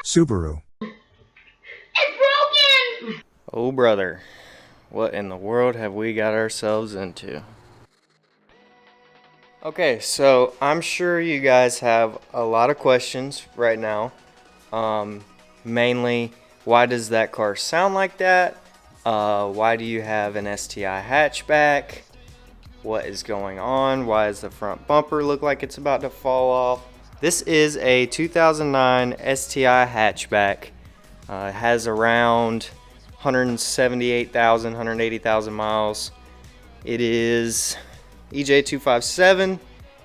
Subaru. It's broken! Oh brother, what in the world have we got ourselves into? Okay, so I'm sure you guys have a lot of questions right now. Mainly, why does that car sound like that? Why do you have an STI hatchback? What is going on? Why does the front bumper look like it's about to fall off? This is a 2009 STI hatchback. It has around 178,000, 180,000 miles. It is EJ257.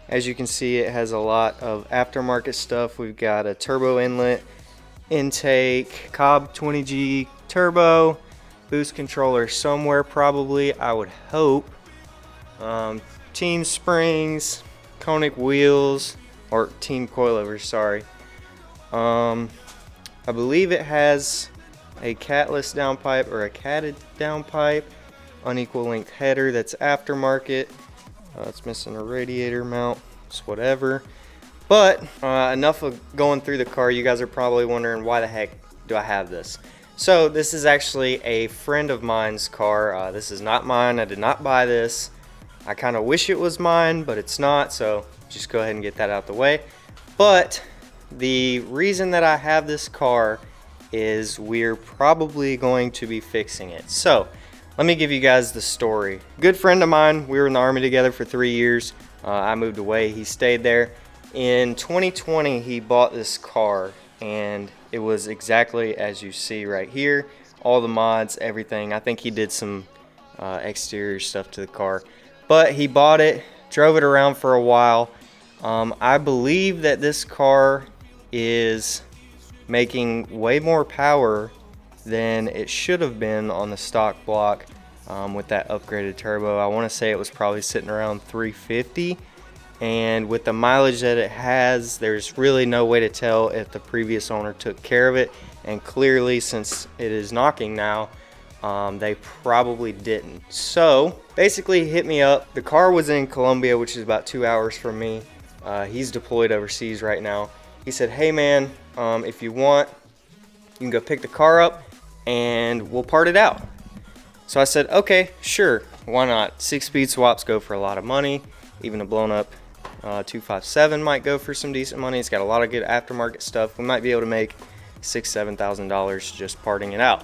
As you can see, it has a lot of aftermarket stuff. We've got a turbo inlet, intake, Cobb 20G turbo, boost controller somewhere probably, I would hope. Team springs, Koenig wheels, or team coilovers, sorry. I believe it has a catless downpipe or a catted downpipe, unequal length header that's aftermarket. It's missing a radiator mount, it's whatever. But enough of going through the car. You guys are probably wondering, why the heck do I have this? So this is actually a friend of mine's car. This is not mine. I did not buy this. I kind of wish it was mine, but it's not, so just go ahead and get that out the way. But the reason that I have this car is we're probably going to be fixing it. So let me give you guys the story. Good friend of mine, we were in the Army together for 3 years. I moved away, he stayed there. In 2020, he bought this car, and it was exactly as you see right here. All the mods, everything. I think he did some exterior stuff to the car. But he bought it, drove it around for a while. I believe that this car is making way more power than it should have been on the stock block with that upgraded turbo. I want to say it was probably sitting around 350, and with the mileage that it has, there's really no way to tell if the previous owner took care of it, and clearly, since it is knocking now, they probably didn't. So basically, he hit me up. The car was in Colombia, which is about 2 hours from me. He's deployed overseas right now. He said, hey man, if you want, you can go pick the car up and we'll part it out. So I said, okay, sure, why not? 6-speed swaps go for a lot of money. Even a blown up 257 might go for some decent money. It's got a lot of good aftermarket stuff. We might be able to make $6,000 to $7,000 just parting it out.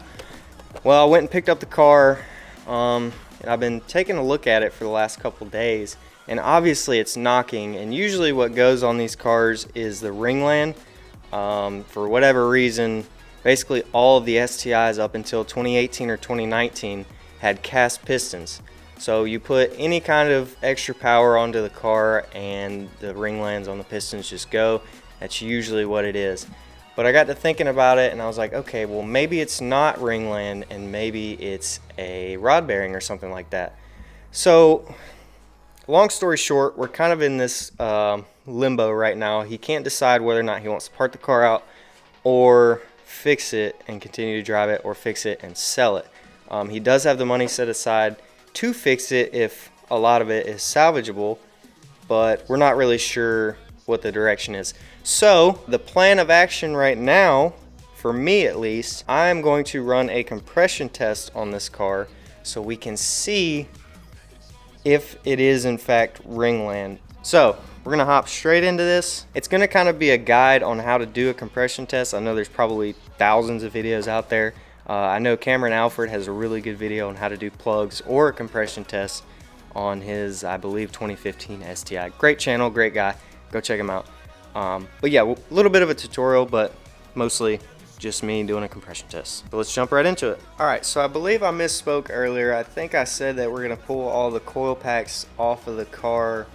Well, I went and picked up the car, and I've been taking a look at it for the last couple days, and obviously it's knocking, and usually what goes on these cars is the ringland. For whatever reason, basically all of the STIs up until 2018 or 2019 had cast pistons. So you put any kind of extra power onto the car and the ringlands on the pistons just go. That's usually what it is. But I got to thinking about it, and I was like, okay, well maybe it's not ringland and maybe it's a rod bearing or something like that. So long story short, we're kind of in this limbo right now. He can't decide whether or not he wants to part the car out or fix it and continue to drive it, or fix it and sell it. He does have the money set aside to fix it if a lot of it is salvageable, but we're not really sure what the direction is. So the plan of action right now, for me at least, I'm going to run a compression test on this car so we can see if it is in fact ringland. So we're gonna hop straight into this. It's gonna kind of be a guide on how to do a compression test. I know there's probably thousands of videos out there. I know Cameron Alford has a really good video on how to do plugs or a compression test on his, I believe, 2015 STI. Great channel, great guy. Go check him out. But yeah, a little bit of a tutorial, but mostly just me doing a compression test. So let's jump right into it. All right, so I believe I misspoke earlier. I think I said that we're gonna pull all the coil packs off of the car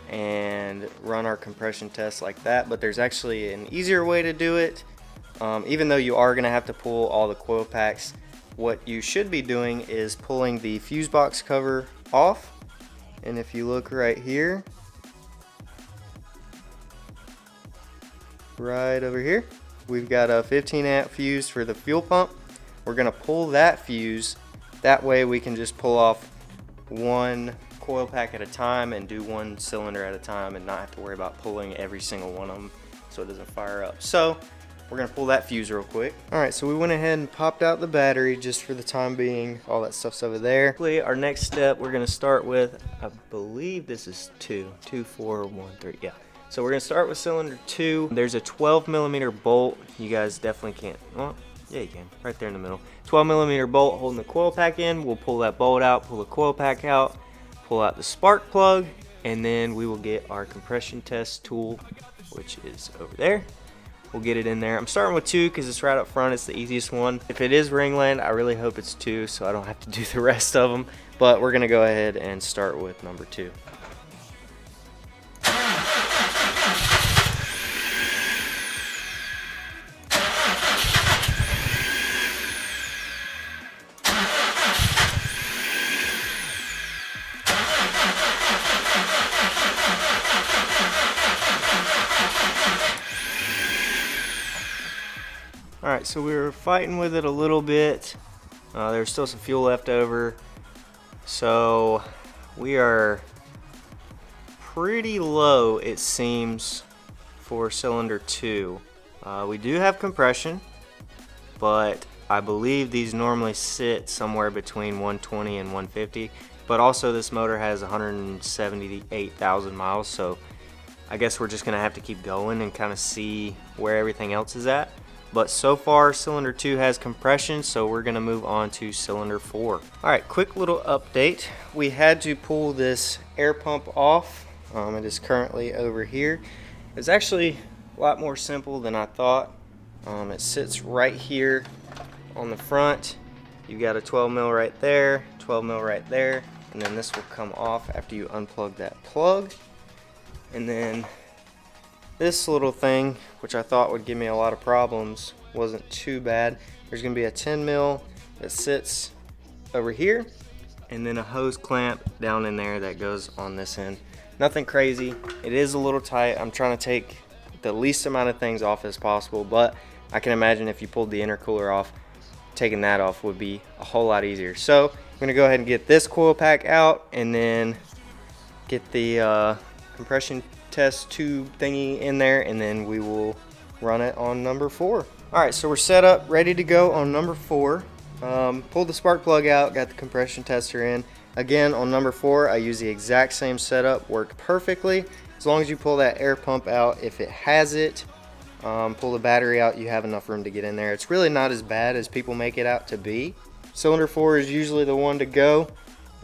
and run our compression test like that, but there's actually an easier way to do it. Even though you are gonna have to pull all the coil packs, what you should be doing is pulling the fuse box cover off. And if you look right here, right over here, we've got a 15 amp fuse for the fuel pump. We're gonna pull that fuse. That way we can just pull off one coil pack at a time and do one cylinder at a time and not have to worry about pulling every single one of them so it doesn't fire up. So we're gonna pull that fuse real quick. All right, so we went ahead and popped out the battery just for the time being. All that stuff's over there. Our next step, we're gonna start with, I believe this is 2, 4, 1, 3, yeah. So we're gonna start with cylinder 2. There's a 12mm bolt. You guys definitely can't, well, yeah you can, right there in the middle. 12mm bolt holding the coil pack in. We'll pull that bolt out, pull the coil pack out, pull out the spark plug, and then we will get our compression test tool, which is over there. We'll get it in there. I'm starting with 2 because it's right up front. It's the easiest one. If it is ringland, I really hope it's 2 so I don't have to do the rest of them. But we're gonna go ahead and start with number 2. Alright, so we were fighting with it a little bit. There's still some fuel left over. So we are pretty low, it seems, for cylinder 2. We do have compression, but I believe these normally sit somewhere between 120 and 150. But also this motor has 178,000 miles, so I guess we're just going to have to keep going and kind of see where everything else is at. But so far, cylinder 2 has compression, so we're gonna move on to cylinder 4. All right, quick little update. We had to pull this air pump off. It is currently over here. It's actually a lot more simple than I thought. It sits right here on the front. You've got a 12mm right there, 12mm right there, and then this will come off after you unplug that plug. And then this little thing, which I thought would give me a lot of problems, wasn't too bad. There's going to be a 10mm that sits over here, and then a hose clamp down in there that goes on this end. Nothing crazy. It is a little tight. I'm trying to take the least amount of things off as possible, but I can imagine if you pulled the intercooler off, taking that off would be a whole lot easier. So I'm going to go ahead and get this coil pack out, and then get the compression test tube thingy in there, and then we will run it on number 4. Alright, so we're set up, ready to go on number 4. Pulled the spark plug out, got the compression tester in. Again, on number 4, I use the exact same setup, worked perfectly. As long as you pull that air pump out, if it has it, pull the battery out, you have enough room to get in there. It's really not as bad as people make it out to be. Cylinder 4 is usually the one to go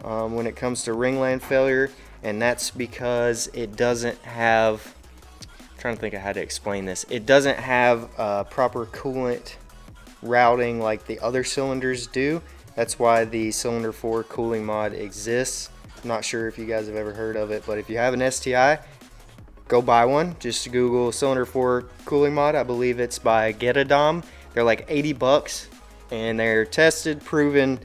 when it comes to ringland failure. And that's because it doesn't have, I'm trying to think of how to explain this. It doesn't have proper coolant routing like the other cylinders do. That's why the cylinder 4 cooling mod exists. I'm not sure if you guys have ever heard of it, but if you have an STI, go buy one. Just Google cylinder 4 cooling mod. I believe it's by Getadom. They're like 80 bucks, and they're tested, proven.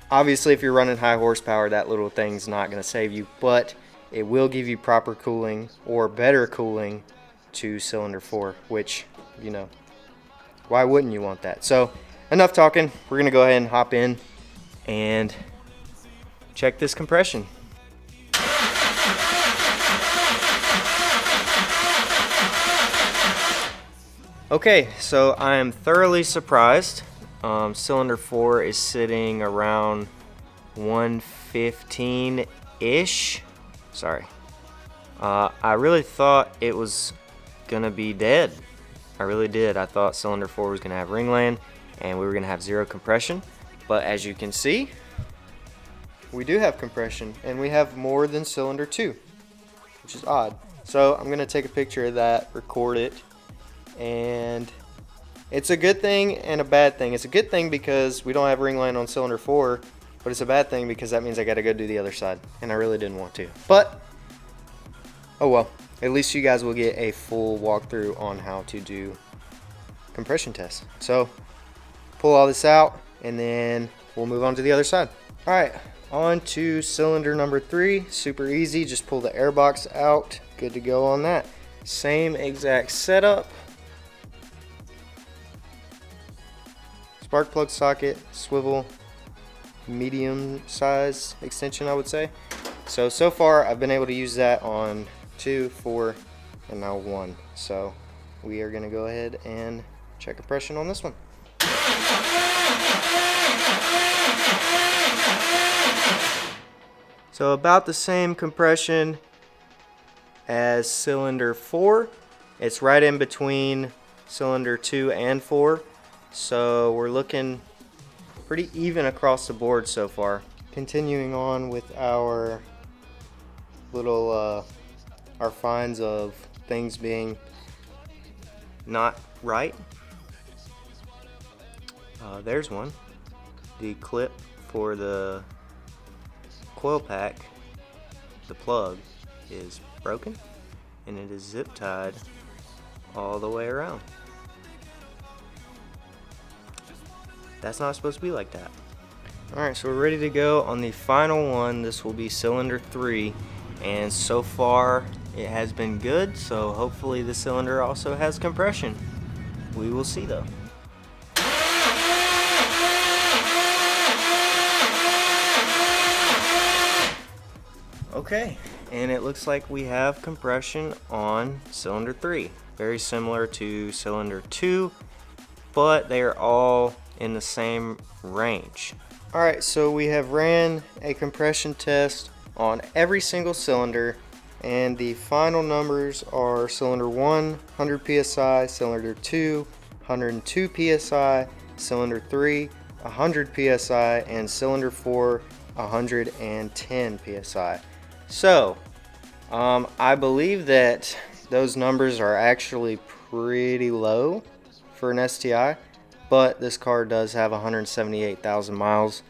Obviously, if you're running high horsepower, that little thing's not going to save you, but it will give you proper cooling or better cooling to cylinder 4, which, you know, why wouldn't you want that? So, enough talking. We're going to go ahead and hop in and check this compression. Okay, so I am thoroughly surprised. Cylinder 4 is sitting around 115-ish. Sorry. I really thought it was gonna be dead. I really did. I thought cylinder 4 was gonna have ringland and we were gonna have 0 compression. But as you can see, we do have compression, and we have more than cylinder 2, which is odd. So I'm gonna take a picture of that, record it, and it's a good thing and a bad thing. It's a good thing because we don't have ringland on cylinder 4, but it's a bad thing because that means I gotta go do the other side, and I really didn't want to. But, oh well, at least you guys will get a full walkthrough on how to do compression tests. So, pull all this out, and then we'll move on to the other side. All right, on to cylinder number 3. Super easy, just pull the air box out. Good to go on that. Same exact setup. Spark plug socket, swivel, medium size extension, I would say. So far I've been able to use that on 2, 4, and now 1. So we are gonna go ahead and check compression on this one. So about the same compression as cylinder 4. It's right in between cylinder 2 and 4. So we're looking pretty even across the board so far. Continuing on with our little our finds of things being not right. There's one. The clip for the coil pack, the plug, is broken and it is zip tied all the way around. That's not supposed to be like that. Alright, so we're ready to go on the final one. This will be cylinder 3, and so far it has been good, so hopefully the cylinder also has compression. We will see though. Okay, and it looks like we have compression on cylinder 3. Very similar to cylinder 2, but they are all in the same range. Alright, so we have ran a compression test on every single cylinder, and the final numbers are cylinder 1, 100 psi, cylinder 2, 102 psi, cylinder 3, 100 psi, and cylinder 4, 110 psi. So, I believe that those numbers are actually pretty low for an STI, but this car does have 178,000 miles,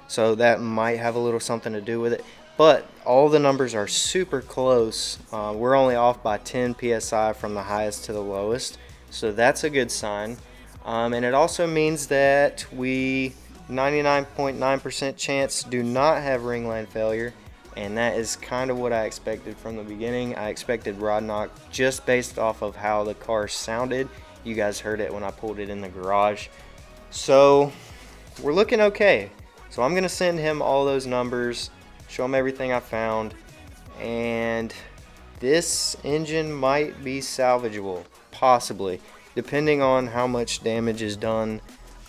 so that might have a little something to do with it. But all the numbers are super close. We're only off by 10 psi from the highest to the lowest, so that's a good sign. And it also means that we 99.9% chance do not have ringland failure, and that is kind of what I expected from the beginning. I expected rod knock just based off of how the car sounded. You guys heard it when I pulled it in the garage. So we're looking okay. So I'm gonna send him all those numbers, show him everything I found, and this engine might be salvageable, possibly, depending on how much damage is done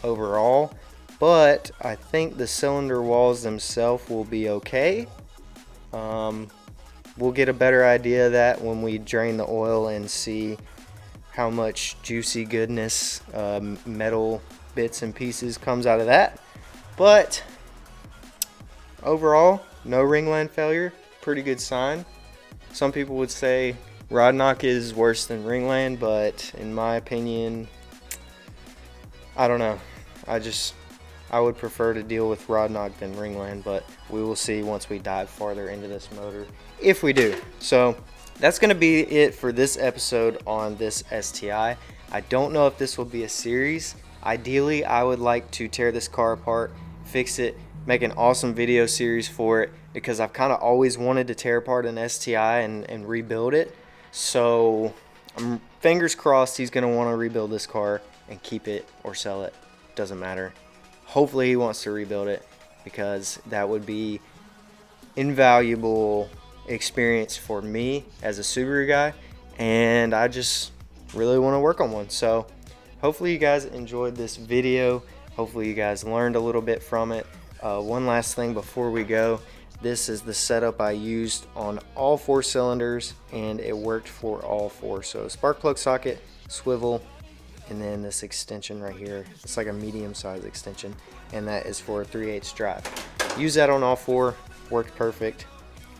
overall. But I think the cylinder walls themselves will be okay. We'll get a better idea of that when we drain the oil and see how much juicy goodness, metal bits and pieces comes out of that. But overall, no ringland failure, pretty good sign. Some people would say rod knock is worse than ringland, but in my opinion, I don't know. I would prefer to deal with rod knock than ringland, but we will see once we dive farther into this motor, if we do. So that's going to be it for this episode on this STI. I don't know if this will be a series. Ideally, I would like to tear this car apart, fix it, make an awesome video series for it, because I've kind of always wanted to tear apart an STI and rebuild it. So I'm fingers crossed he's going to want to rebuild this car and keep it or sell it. Doesn't matter. Hopefully he wants to rebuild it, because that would be invaluable experience for me as a Subaru guy, and I just really want to work on one. So hopefully you guys enjoyed this video. Hopefully you guys learned a little bit from it. One last thing before we go, this is the setup I used on all 4 cylinders, and it worked for all 4. So spark plug socket, swivel, and then this extension right here. It's like a medium-sized extension, and that is for a 3/8 drive. Use that on all 4, worked perfect.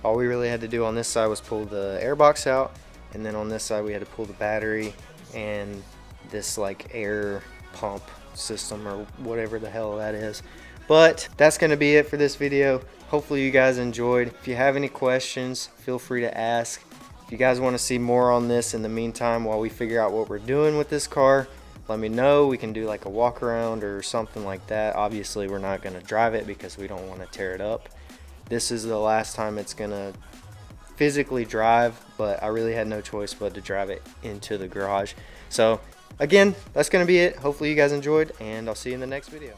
All we really had to do on this side was pull the airbox out, and then on this side we had to pull the battery and this like air pump system or whatever the hell that is. But that's going to be it for this video. Hopefully you guys enjoyed. If you have any questions, feel free to ask. If you guys want to see more on this in the meantime while we figure out what we're doing with this car, let me know. We can do like a walk around or something like that. Obviously we're not going to drive it because we don't want to tear it up. This is the last time it's going to physically drive, but I really had no choice but to drive it into the garage. So again, that's going to be it. Hopefully you guys enjoyed, and I'll see you in the next video.